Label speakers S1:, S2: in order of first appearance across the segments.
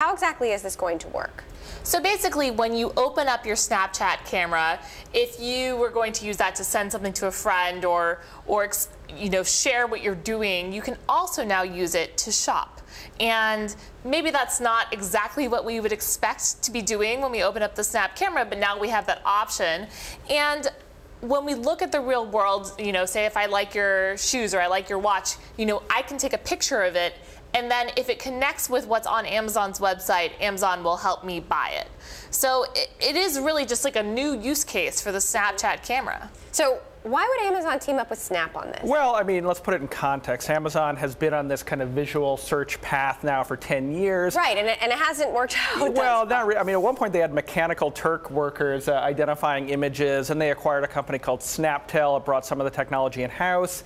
S1: How exactly is this going to work?
S2: So basically, when you open up your Snapchat camera, if you were going to use that to send something to a friend or share what you're doing, you can also now use it to shop. And maybe that's not exactly what we would expect to be doing when we open up the Snap camera, but now we have that option. And when we look at the real world, say if I like your shoes or I like your watch, I can take a picture of it. And then if it connects with what's on Amazon's website, Amazon will help me buy it. So it is really just like a new use case for the Snapchat camera.
S1: So why would Amazon team up with Snap on this?
S3: Well, I mean, let's put it in context. Amazon has been on this kind of visual search path now for 10 years.
S1: Right, and it hasn't worked out.
S3: Well, not really. I mean, at one point they had Mechanical Turk workers identifying images, and they acquired a company called Snaptel. It brought some of the technology in-house.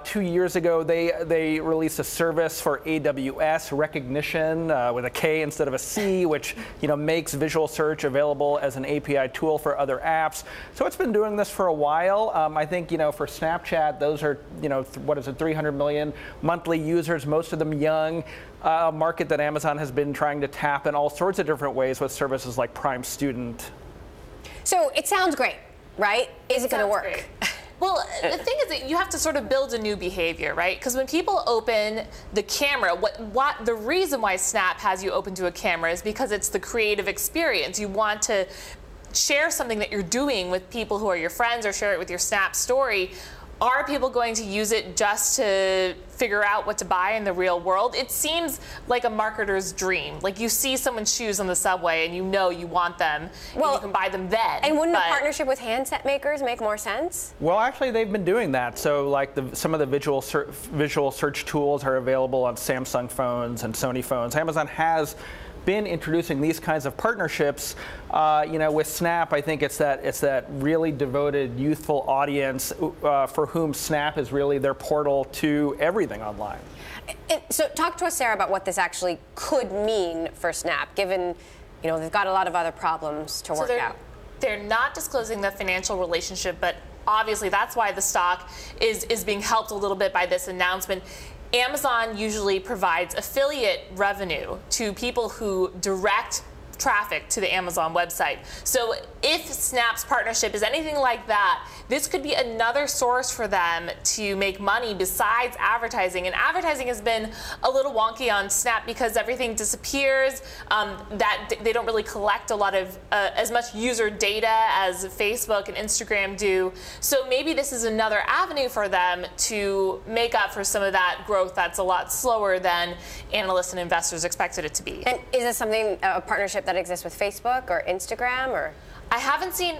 S3: 2 years ago, they released a service for AWS recognition with a K instead of a C, which makes visual search available as an API tool for other apps. So it's been doing this for a while. I think for Snapchat, those are what is it, 300 million monthly users, most of them young. A market that Amazon has been trying to tap in all sorts of different ways with services like Prime Student.
S1: So it sounds great, right? Is it going to work?
S2: Well, the thing is that you have to sort of build a new behavior, right? Because when people open the camera, the reason why Snap has you open to a camera is because it's the creative experience. You want to share something that you're doing with people who are your friends or share it with your Snap story. Are people going to use it just to figure out what to buy in the real world? It seems like a marketer's dream. Like you see someone's shoes on the subway and you want them, and you can buy them then.
S1: And wouldn't a partnership with handset makers make more sense?
S3: Well, actually, they've been doing that. So like some of the visual search tools are available on Samsung phones and Sony phones. Amazon has been introducing these kinds of partnerships. With Snap, I think it's that really devoted, youthful audience for whom Snap is really their portal to everything online.
S1: So talk to us, Sarah, about what this actually could mean for Snap, given they've got a lot of other problems to work out.
S2: They're not disclosing the financial relationship, but obviously that's why the stock is being helped a little bit by this announcement. Amazon usually provides affiliate revenue to people who direct traffic to the Amazon website. So if Snap's partnership is anything like that, this could be another source for them to make money besides advertising. And advertising has been a little wonky on Snap because everything disappears, that they don't really collect a lot of as much user data as Facebook and Instagram do. So maybe this is another avenue for them to make up for some of that growth that's a lot slower than analysts and investors expected it to be.
S1: And is this something, a partnership that exists with Facebook or Instagram, or?
S2: I haven't seen.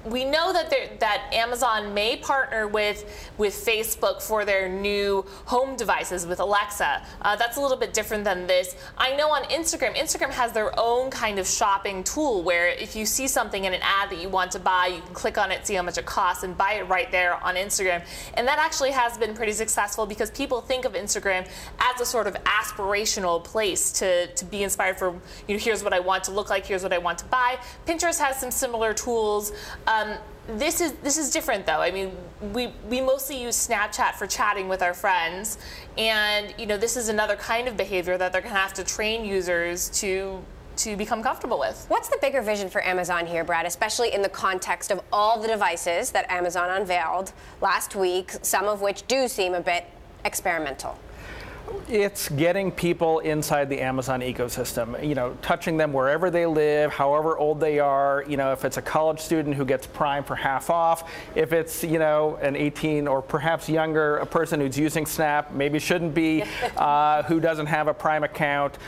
S2: We know that Amazon may partner with Facebook for their new home devices with Alexa. That's a little bit different than this. I know on Instagram has their own kind of shopping tool where if you see something in an ad that you want to buy, you can click on it, see how much it costs, and buy it right there on Instagram. And that actually has been pretty successful because people think of Instagram as a sort of aspirational place to be inspired for. Here's what I want to look like. Here's what I want to buy. Pinterest has some similar tools. This is different though. I mean, we mostly use Snapchat for chatting with our friends, and this is another kind of behavior that they're going to have to train users to become comfortable with.
S1: What's the bigger vision for Amazon here, Brad, especially in the context of all the devices that Amazon unveiled last week, some of which do seem a bit experimental?
S3: It's getting people inside the Amazon ecosystem, touching them wherever they live, however old they are. If it's a college student who gets Prime for half off, if it's, an 18 or perhaps younger, a person who's using Snap, maybe shouldn't be, who doesn't have a Prime account,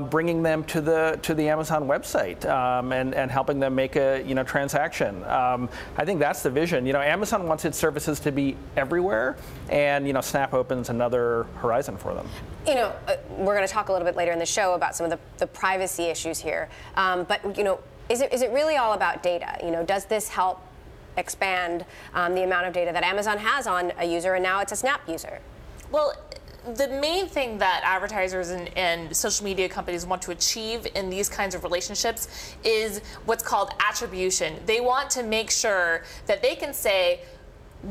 S3: bringing them to the Amazon website and helping them make a, transaction. I think that's the vision. Amazon wants its services to be everywhere, and, Snap opens another horizon for them.
S1: We're going to talk a little bit later in the show about some of the privacy issues here. But, is it really all about data? Does this help expand the amount of data that Amazon has on a user, and now it's a Snap user?
S2: Well, the main thing that advertisers and social media companies want to achieve in these kinds of relationships is what's called attribution. They want to make sure that they can say,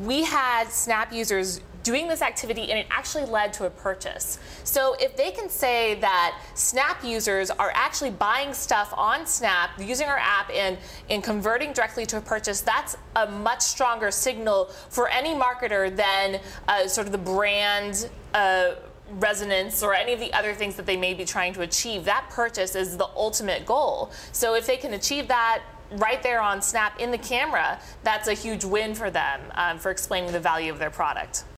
S2: we had Snap users doing this activity and it actually led to a purchase. So if they can say that Snap users are actually buying stuff on Snap, using our app and converting directly to a purchase, that's a much stronger signal for any marketer than sort of the brand resonance or any of the other things that they may be trying to achieve. That purchase is the ultimate goal. So if they can achieve that right there on Snap in the camera, that's a huge win for them for explaining the value of their product.